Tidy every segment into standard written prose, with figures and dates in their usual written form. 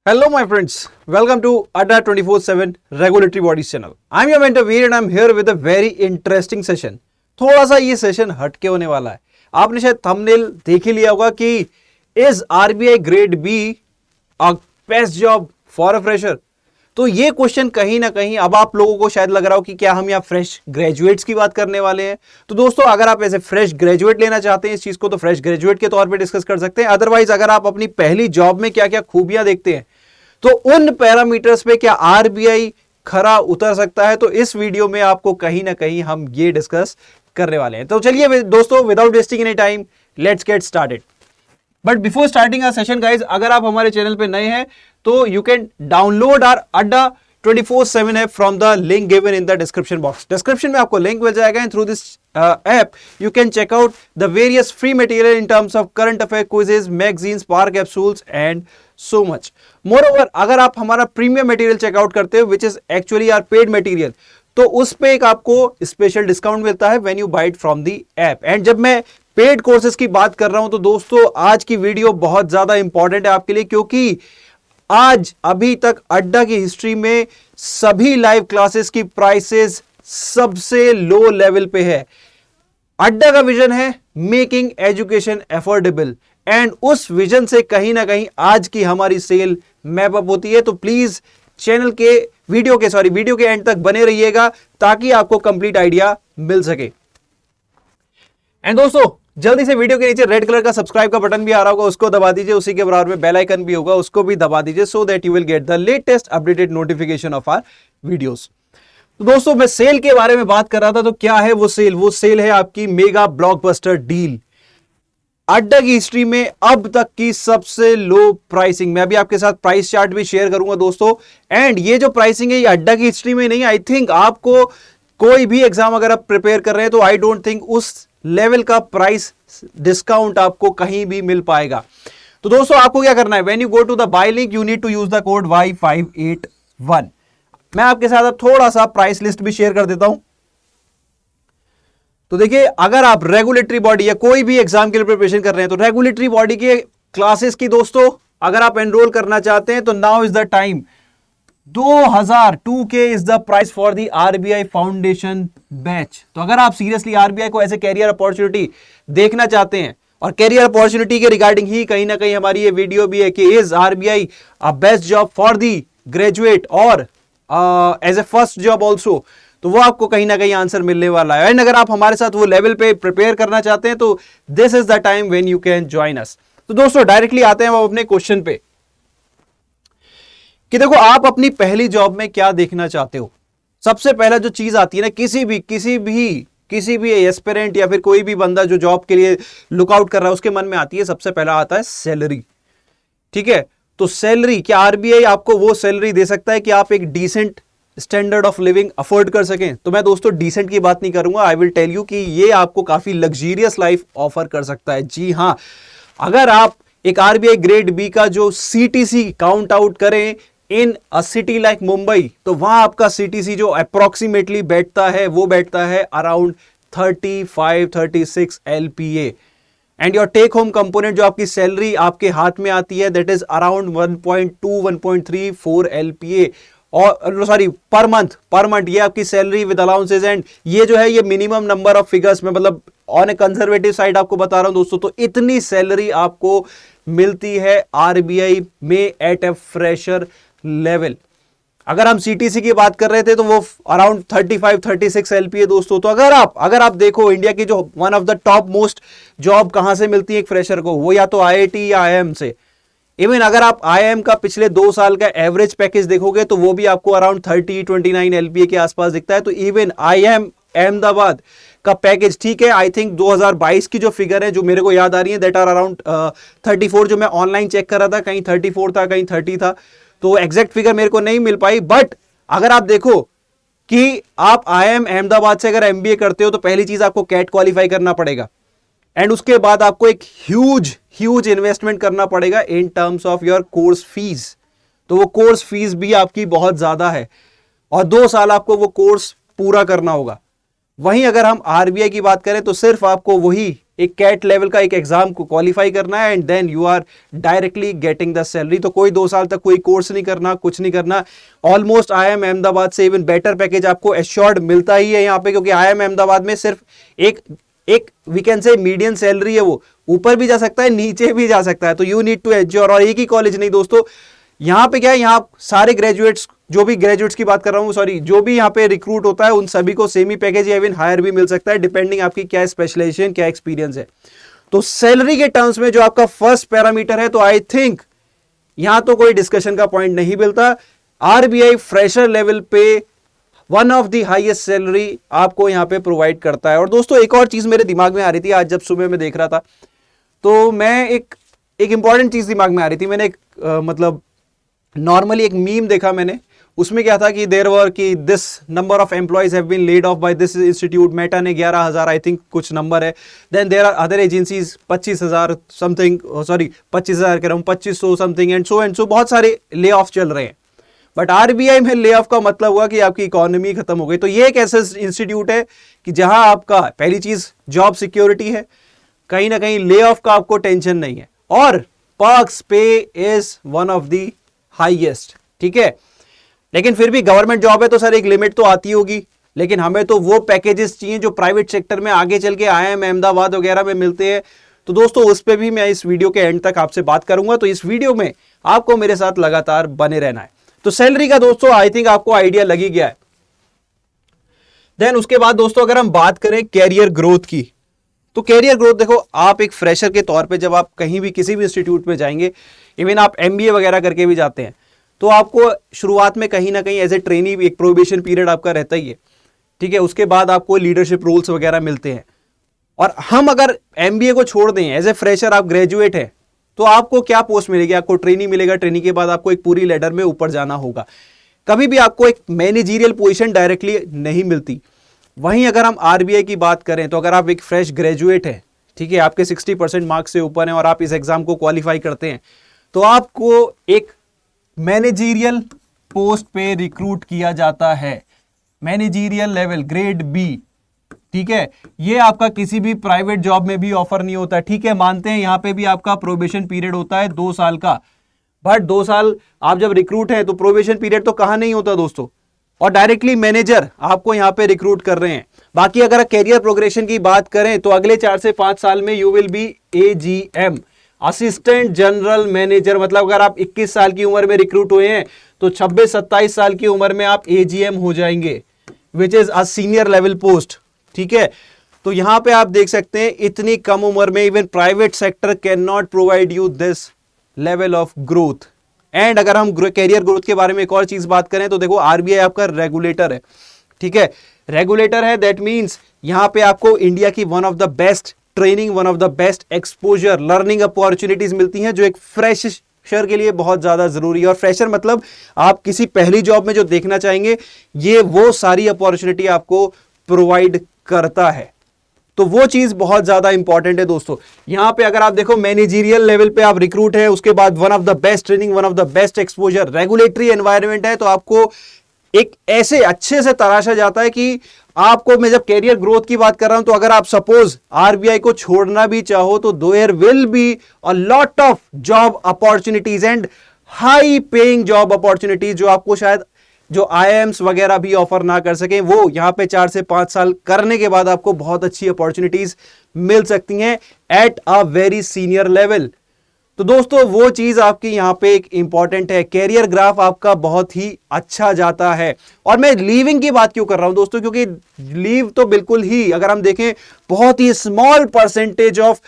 Hello, my friends. Welcome to Adda 24/7 Regulatory Bodies channel. I'm your mentor Veer and I'm here with a very interesting session. थोड़ा सा ये session हटके होने वाला है. आपने शायद थंबनेल देख ही लिया होगा कि is RBI grade be a best job for a fresher. तो ये क्वेश्चन कहीं ना कहीं अब आप लोगों को शायद लग रहा हो कि क्या हम यहाँ फ्रेश ग्रेजुएट्स की बात करने वाले हैं. तो दोस्तों, अगर आप ऐसे फ्रेश ग्रेजुएट लेना चाहते हैं इस चीज को तो फ्रेश ग्रेजुएट के तौर पे डिस्कस कर सकते हैं. अदरवाइज अगर आप अपनी पहली जॉब में क्या क्या खूबियां देखते हैं तो उन पैरामीटर्स पे क्या आरबीआई खरा उतर सकता है, तो इस वीडियो में आपको कहीं ना कहीं हम ये डिस्कस करने वाले हैं. तो चलिए दोस्तों, without wasting any time let's get started. But before starting our session guys, अगर आप हमारे चैनल पे नए हैं तो you can download our Adda 24/7 app from the link given in the description box. Description में आपको लिंक मिल जाएगा and through this app you can check out the various free material in terms of current affair quizzes, magazines, power capsules and so much. Moreover, अगर आप हमारा premium material check out करते हो which is actually our paid material, तो उस पे एक आपको स्पेशल डिस्काउंट मिलता है when you bye it from the app. And जब मैं पेड कोर्सेज की बात कर रहा हूं तो दोस्तों आज की वीडियो बहुत ज्यादा इंपॉर्टेंट है आपके लिए, क्योंकि आज अभी तक अड्डा की हिस्ट्री में सभी लाइव क्लासेस की प्राइसेस सबसे लो लेवल पे है. अड्डा का विजन है मेकिंग एजुकेशन अफोर्डेबल एंड उस विजन से कहीं ना कहीं आज की हमारी सेल मैप अप होती है. तो प्लीज चैनल के वीडियो के एंड तक बने रहिएगा ताकि आपको कंप्लीट आइडिया मिल सके. एंड दोस्तों, जल्दी से वीडियो के नीचे रेड कलर का सब्सक्राइब का बटन भी आ रहा होगा, उसको दबा दीजिए. उसी के बराबर में बेल आइकन भी होगा, उसको भी दबा दीजिए so that you will get the latest updated notification of our videos. तो दोस्तों, मैं सेल के बारे में बात कर रहा था. तो क्या है वो सेल? वो सेल है आपकी मेगा ब्लॉकबस्टर डील. अड्डा की हिस्ट्री में अब तक की सबसे लो प्राइसिंग. मैं अभी आपके साथ प्राइस चार्ट भी शेयर करूंगा दोस्तों. एंड ये जो प्राइसिंग है ये अड्डा की हिस्ट्री में नहीं. आई थिंक आपको कोई भी एग्जाम अगर आप प्रिपेयर कर रहे हैं तो आई डोंट थिंक उस लेवल का प्राइस डिस्काउंट आपको कहीं भी मिल पाएगा. तो दोस्तों, आपको क्या करना है? When you go to the buy link you need to use the code Y581. मैं आपके साथ अब थोड़ा सा प्राइस लिस्ट भी शेयर कर देता हूं. तो देखिए, अगर आप रेगुलेटरी बॉडी या कोई भी एग्जाम के लिए प्रिपरेशन कर रहे हैं तो रेगुलेटरी बॉडी के क्लासेस की दोस्तों अगर आप एनरोल करना चाहते हैं तो now is the time. 2,002 is the price for the RBI foundation batch. तो अगर आप सीरियसली आरबीआई को एज ए कैरियर अपॉर्चुनिटी देखना चाहते हैं और कैरियर अपॉर्चुनिटी के रिगार्डिंग ही कहीं ना कहीं हमारी ये वीडियो भी है कि is RBI a best job for the graduate और as a first job also, तो वो आपको कहीं ना कहीं आंसर मिलने वाला है. एंड अगर आप हमारे साथ वो लेवल पे प्रिपेयर करना चाहते हैं तो this is the time when you can join us. तो दोस्तों, डायरेक्टली आते हैं हम अपने क्वेश्चन पे कि देखो, आप अपनी पहली जॉब में क्या देखना चाहते हो. सबसे पहला जो चीज आती है ना, किसी भी एस्पिरेंट या फिर कोई भी बंदा जो जॉब के लिए लुकआउट कर रहा है उसके मन में आती है, सबसे पहला आता है सैलरी. ठीक है, तो सैलरी, क्या आरबीआई आपको वो सैलरी दे सकता है कि आप एक decent standard of living afford कर सकें? तो मैं दोस्तों डिसेंट की बात नहीं करूंगा. आई विल टेल यू कि ये आपको काफी लग्जरियस लाइफ ऑफर कर सकता है. जी हां, अगर आप एक आरबीआई ग्रेड बी का जो सीटीसी काउंट आउट करें in a city like Mumbai, तो वहां आपका सीटीसी जो अप्रोक्सीमेटली बैठता है around 35-36 LPA. And your take home component जो आपकी सैलरी आपके हाथ में आती है दैट इज अराउंड 1.2-1.34 LPA और सॉरी पर मंथ ये आपकी सैलरी विद अलाउंसेज. एंड ये जो है ये मिनिमम नंबर ऑफ फिगर्स में, मतलब ऑन ए कंजर्वेटिव साइड आपको बता रहा हूं दोस्तों. तो इतनी सैलरी आपको मिलती है आरबीआई में एट ए फ्रेशर लेवल. अगर हम सीटीसी की बात कर रहे थे तो वो अराउंड 35-36 LPA दोस्तों. तो अगर आप देखो इंडिया की जो one of the top most job कहां से मिलती है एक फ्रेशर को, वो या तो आईआईटी या आईआईएम से. इवन अगर आप आईआईएम का पिछले 2 साल का एवरेज पैकेज देखोगे तो वो भी आपको अराउंड 30-29 LPA के आसपास दिखता है. तो इवन आईआईएम अहमदाबाद का पैकेज, ठीक है, आई थिंक 2022 की जो फिगर है जो मेरे को याद आ रही है दैट आर अराउंड 34. जो मैं ऑनलाइन चेक कर रहा था कहीं 34 था कहीं 30 था, तो एग्जैक्ट फिगर मेरे को नहीं मिल पाई. बट अगर आप देखो कि आप आईआईएम अहमदाबाद से अगर एमबीए करते हो तो पहली चीज आपको कैट क्वालिफाई करना पड़ेगा एंड उसके बाद आपको एक ह्यूज इन्वेस्टमेंट करना पड़ेगा इन terms of your course fees. तो वो कोर्स फीस भी आपकी बहुत ज्यादा है और 2 साल आपको वो कोर्स पूरा करना होगा. वहीं अगर हम आरबीआई की बात करें तो सिर्फ आपको वही एक कैट लेवल का एक एग्जाम को क्वालिफाई करना है and then you are directly getting the salary. तो कोई 2 साल तक कोई कोर्स नहीं करना, कुछ नहीं करना। ऑलमोस्ट IIM अहमदाबाद से इवन बेटर पैकेज आपको एश्योर्ड मिलता ही है यहाँ पे, क्योंकि IIM अहमदाबाद में सिर्फ एक we can say medium salary है, वो ऊपर भी जा सकता है नीचे भी जा सकता है। तो यू नीड टू एंश्योर। और एक ही कॉलेज नहीं दोस्तों, यहाँ पे क्या है, यहाँ सारे ग्रेजुएट्स, जो भी ग्रेजुएट्स की बात कर रहा हूँ, सॉरी, जो भी यहाँ पे रिक्रूट होता है उन सभी को सेमी पैकेज या इवन हायर भी मिल सकता है, डिपेंडिंग आपकी क्या स्पेशलाइजेशन, क्या एक्सपीरियंस है। तो सैलरी के टर्म्स में जो आपका फर्स्ट पैरामीटर है, तो आई थिंक यहां तो कोई डिस्कशन का पॉइंट नहीं मिलता। RBI फ्रेशर लेवल पे one of the highest salary आपको यहां पे प्रोवाइड करता है। और दोस्तों एक और चीज मेरे दिमाग में आ रही थी आज जब सुबह में देख रहा था, तो मैं एक इंपॉर्टेंट चीज दिमाग में आ रही थी। मैंने मतलब नॉर्मली एक मीम देखा मैंने, उसमें क्या था कि देयर वर कि this number of employees have been laid off by this institute. Meta ने 11,000 आई थिंक कुछ नंबर है, then there are other agencies 25,000 something, sorry 25,000 कह रहा हूं, 2500 समथिंग एंड सो बहुत सारे ले ऑफ चल रहे हैं। बट RBI में ले ऑफ का मतलब हुआ कि आपकी इकोनॉमी खत्म हो गई। तो ये एक ऐसा इंस्टीट्यूट है कि जहां आपका पहली चीज जॉब सिक्योरिटी है, कहीं ना कहीं ले ऑफ का आपको टेंशन नहीं है, और पर्क्स पे is one of the highest, ठीक है। लेकिन फिर भी गवर्नमेंट जॉब है तो सर एक लिमिट तो आती होगी, लेकिन हमें तो वो पैकेजेस चाहिए जो प्राइवेट सेक्टर में आगे चल के IIM अहमदाबाद वगैरह में मिलते हैं। तो दोस्तों उस पर भी मैं इस वीडियो के एंड तक आपसे बात करूंगा, तो इस वीडियो में आपको मेरे साथ लगातार बने रहना है। तो सैलरी का दोस्तों आई थिंक आपको आइडिया लग ही गया है। देन उसके बाद दोस्तों अगर हम बात करें कैरियर ग्रोथ की, तो कैरियर ग्रोथ देखो, आप एक फ्रेशर के तौर पे जब आप कहीं भी किसी भी इंस्टीट्यूट में जाएंगे, इवन आप MBA वगैरह करके भी जाते हैं, तो आपको शुरुआत में कहीं ना कहीं एज ए ट्रेनी एक प्रोबेशन पीरियड आपका रहता ही है, ठीक है। उसके बाद आपको लीडरशिप रोल्स वगैरह मिलते हैं। और हम अगर MBA को छोड़ दें, एज ए फ्रेशर आप ग्रेजुएट है, तो आपको क्या पोस्ट मिलेगी? आपको ट्रेनी मिलेगा, ट्रेनी के बाद आपको एक पूरी लैडर में ऊपर जाना होगा। कभी भी आपको एक मैनेजरियल पोजीशन डायरेक्टली नहीं मिलती। वहीं अगर हम RBI की बात करें, तो अगर आप एक फ्रेश ग्रेजुएट है, ठीक है, आपके 60% मार्क्स से ऊपर हैं और आप इस एग्जाम को क्वालिफाई करते हैं, तो आपको एक मैनेजरियल पोस्ट पे रिक्रूट किया जाता है, मैनेजरियल लेवल ग्रेड B, ठीक है। ये आपका किसी भी प्राइवेट जॉब में भी ऑफर नहीं होता, ठीक है। मानते हैं यहां पे भी आपका प्रोबेशन पीरियड होता है 2 साल का, बट 2 साल आप जब रिक्रूट हैं तो प्रोबेशन पीरियड तो कहां नहीं होता दोस्तों, और डायरेक्टली मैनेजर आपको यहां पे रिक्रूट कर रहे हैं। बाकी अगर कैरियर प्रोग्रेशन की बात करें, तो अगले 4 से 5 साल में you will be AGM, assistant general manager. मतलब अगर आप 21 साल की उम्र में रिक्रूट हुए हैं, तो 26-27 साल की उम्र में आप AGM हो जाएंगे, which is a senior level post, ठीक है। तो यहां पे आप देख सकते हैं इतनी कम उम्र में even private sector can not provide you this level of growth. And अगर हम कैरियर ग्रोथ के बारे में एक और चीज बात करें, तो देखो RBI आपका रेगुलेटर है, ठीक है। रेगुलेटर है, दैट मींस यहां पे आपको इंडिया की one of the best training, one of the best exposure, learning opportunities मिलती हैं, जो एक फ्रेशर के लिए बहुत ज्यादा जरूरी है। और फ्रेशर मतलब आप किसी पहली जॉब में जो देखना चाहेंगे, ये वो सारी अपॉर्चुनिटी आपको प्रोवाइड करता है। तो वो चीज बहुत ज्यादा इंपॉर्टेंट है दोस्तों। यहां पे अगर आप देखो मैनेजरियल लेवल पे आप रिक्रूट है, उसके बाद one of the best training, one of the best exposure, regulatory environment है, तो आपको एक ऐसे अच्छे से तराशा जाता है कि आपको, मैं जब कैरियर ग्रोथ की बात कर रहा हूं, तो अगर आप सपोज RBI को छोड़ना भी चाहो, तो there will be a lot of job opportunities and high paying job opportunities, जो आपको शायद जो IIMs वगैरह भी ऑफर ना कर सके, वो यहां पे 4 से 5 साल करने के बाद आपको बहुत अच्छी अपॉर्चुनिटीज मिल सकती हैं at a very senior level. तो दोस्तों वो चीज आपकी यहां पे एक इंपॉर्टेंट है, कैरियर ग्राफ आपका बहुत ही अच्छा जाता है। और मैं लीविंग की बात क्यों कर रहा हूं दोस्तों, क्योंकि लीव तो बिल्कुल ही, अगर हम देखें, बहुत ही small percentage of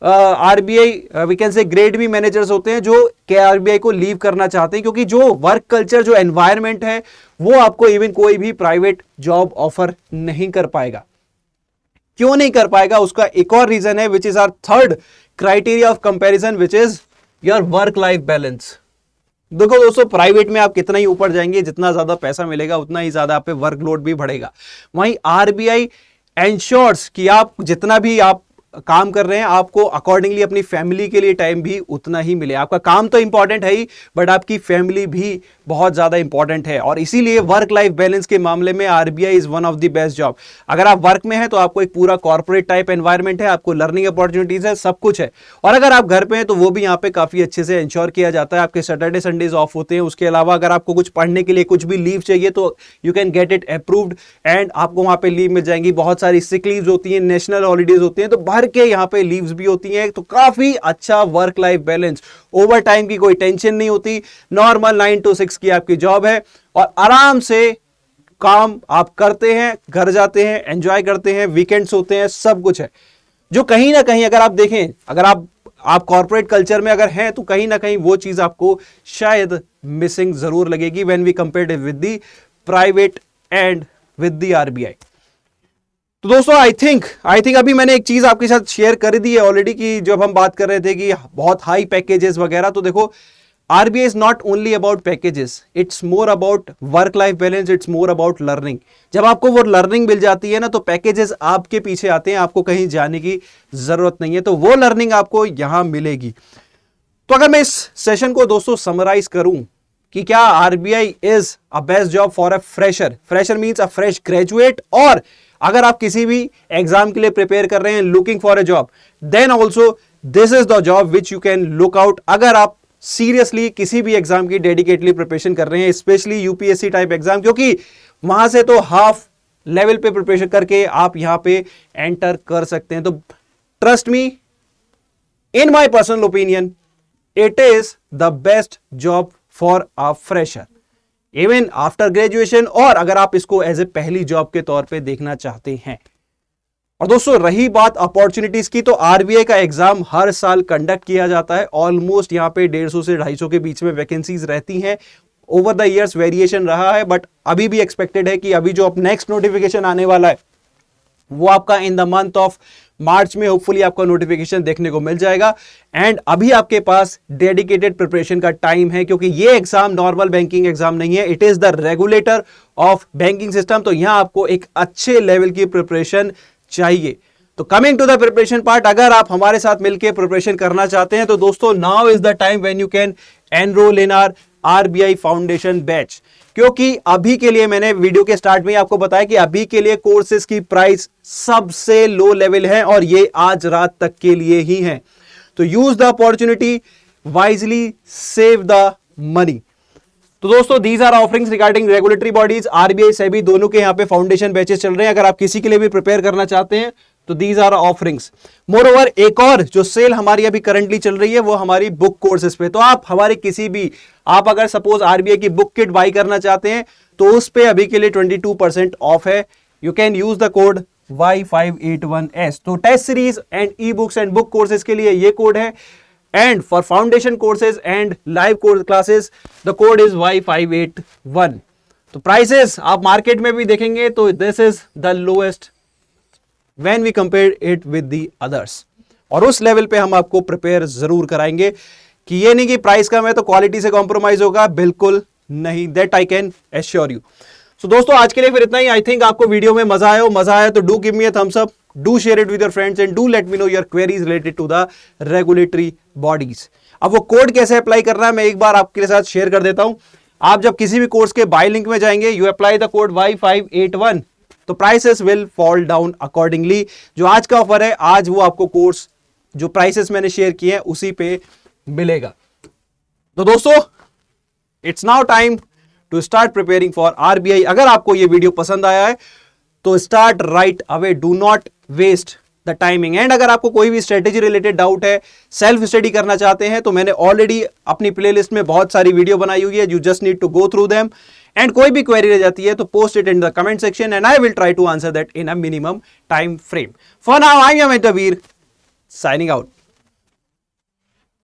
RBI we can say grade B managers होते हैं जो RBI को लीव करना चाहते हैं, क्योंकि जो वर्क कल्चर, जो एनवायरनमेंट है, वो आपको इवन कोई भी प्राइवेट जॉब ऑफर नहीं कर पाएगा। क्यों नहीं कर पाएगा? उसका एक और रीजन है, which is our third criteria of comparison, which is your work life balance. देखो दोस्तों, प्राइवेट में आप कितना ही ऊपर जाएंगे, जितना ज्यादा पैसा मिलेगा उतना ही ज्यादा आप पे वर्कलोड भी बढ़ेगा। वहीं RBI एंश्योर्स कि आप जितना भी आप काम कर रहे हैं आपको अकॉर्डिंगली अपनी फैमिली के लिए टाइम भी उतना ही मिले। आपका काम तो इंपॉर्टेंट है ही, बट आपकी फैमिली भी बहुत ज्यादा इंपॉर्टेंट है, और इसीलिए वर्क लाइफ बैलेंस के मामले में RBI is one of the best job. अगर आप वर्क में हैं तो आपको एक पूरा कॉर्पोरेट टाइप एनवायरमेंट है, आपको लर्निंग अपॉर्चुनिटीज है, सब कुछ है। और अगर आप घर पे हैं तो वो भी यहाँ पे काफी अच्छे से इंश्योर किया जाता है। आपके सैटरडे संडेज ऑफ होते हैं। उसके अलावा अगर आपको कुछ पढ़ने के लिए कुछ भी लीव चाहिए तो you can get it approved, and आपको वहां पे लीव मिल जाएंगी। बहुत सारी सिक लीव्स होती हैं, नेशनल हॉलीडेज होती हैं, तो भर के यहाँ पे लीव्स भी होती हैं। तो काफी अच्छा work life balance, over time की कोई टेंशन नहीं होती। नॉर्मल 9 to 6 की आपकी जॉब है और आराम से काम आप करते हैं, घर जाते हैं, एंजॉय करते हैं, वीकेंड्स होते हैं, सब कुछ है। जो कहीं ना कहीं अगर आप देखें, अगर आप कॉर्पोरेट कल्चर में अगर हैं तो कहीं ना कहीं वो चीज आपको शायद मिसिंग जरूर लगेगी when we compare with the private and with the RBI. तो दोस्तों आई थिंक अभी मैंने एक चीज आपके साथ शेयर कर दी है ऑलरेडी, कि जब हम बात कर रहे थे कि बहुत हाई पैकेजेस वगैरह, तो देखो RBI is not only about packages, it's more about work life balance, it's more about learning. जब आपको वो लर्निंग मिल जाती है ना तो पैकेजेस आपके पीछे आते हैं, आपको कहीं जाने की जरूरत नहीं है, तो वो लर्निंग आपको यहां मिलेगी। तो अगर मैं इस सेशन को दोस्तों समराइज करूं कि क्या RBI is a best job for a fresher means a fresh graduate, और अगर आप किसी भी एग्जाम के लिए प्रिपेयर कर रहे हैं, looking for a job, then also this is the job which you can look out. अगर आप सीरियसली किसी भी एग्जाम की डेडिकेटली प्रिपरेशन कर रहे हैं, स्पेशली यूपीएससी टाइप एग्जाम, क्योंकि वहां से तो हाफ लेवल पे प्रिपरेशन करके आप यहां पे एंटर कर सकते हैं। तो trust me, in my personal opinion, it is the best job for a fresher even after graduation, और अगर आप इसको एज ए पहली जॉब के तौर पे देखना चाहते हैं। और दोस्तों रही बात अपॉर्चुनिटीज की, तो आरबीआई का एग्जाम हर साल कंडक्ट किया जाता है। ऑलमोस्ट यहां पे 150 से 250 के बीच में वैकेंसीज रहती हैं। ओवर द ईयर्स वेरिएशन रहा है, बट अभी भी एक्सपेक्टेड है कि अभी जो अब नेक्स्ट नोटिफिकेशन आने वाला है वो आपका in the month of March में होपफुली आपका नोटिफिकेशन देखने को मिल जाएगा। एंड अभी आपके पास डेडिकेटेड प्रिपरेशन का टाइम है, क्योंकि ये एग्जाम नॉर्मल बैंकिंग एग्जाम नहीं है, it is the regulator of banking system. तो यहां आपको एक अच्छे लेवल की प्रिपरेशन चाहिए। तो coming to the preparation part, अगर आप हमारे साथ मिलकर प्रिपरेशन करना चाहते हैं तो दोस्तों now is the time when you can enrol in our RBI foundation batch. क्योंकि अभी के लिए मैंने वीडियो के स्टार्ट में ही आपको बताया कि अभी के लिए कोर्सेज की प्राइस सबसे लो लेवल है और ये आज रात तक के लिए ही है। तो use the opportunity wisely, save the money. तो दोस्तों these are offerings regarding regulatory bodies, RBI SEBI दोनों के यहाँ पे फाउंडेशन बैचेस चल रहे हैं। अगर आप किसी के लिए भी प्रिपेयर करना चाहते हैं तो these are offerings. Moreover एक और जो सेल हमारी अभी करंटली चल रही है वो हमारी बुक कोर्सेज पे। तो आप हमारे किसी भी, आप अगर सपोज आरबीआई की बुक किट बाई करना चाहते हैं तो उस पे अभी के लिए 22% ऑफ है। You can use the code Y581S। तो test series and e books and book courses के लिए ये कोड है, and for foundation courses and live course classes the code is Y581। तो prices आप मार्केट में भी देखेंगे तो this is the lowest when we compare it with the others। और उस लेवल पे हम आपको प्रिपेयर जरूर कराएंगे कि ये नहीं कि प्राइस कम है तो क्वालिटी से कॉम्प्रोमाइज होगा, बिल्कुल नहीं, that I can assure you. So दोस्तों आज के लिए फिर इतना ही। आई थिंक आपको वीडियो में मजा आया तो do give me a thumbs up, do share it with your friends and do let me know your queries related to the regulatory bodies। अब वो कोड कैसे अप्लाई करना है मैं एक बार आपके साथ शेयर कर देता हूं। आप जब किसी भी कोर्स के बाय लिंक में जाएंगे, you apply the code Y581, तो prices will fall down accordingly. जो आज का ऑफर है, आज वो आपको कोर्स जो प्राइसेस मैंने शेयर किए हैं उसी पे मिलेगा। तो दोस्तों it's now time to start preparing for RBI. अगर आपको ये वीडियो पसंद आया है तो start right away, do not waste the timing. And अगर आपको कोई भी स्ट्रेटेजी रिलेटेड डाउट है, सेल्फ स्टडी करना चाहते हैं, तो मैंने ऑलरेडी अपनी प्लेलिस्ट में बहुत सारी वीडियो बनाई हुई है, you just need to go through them. And कोई भी क्वेरी रह जाती है तो post it in the comment section and I will try to answer that in a minimum time frame. For now I am Veer signing out.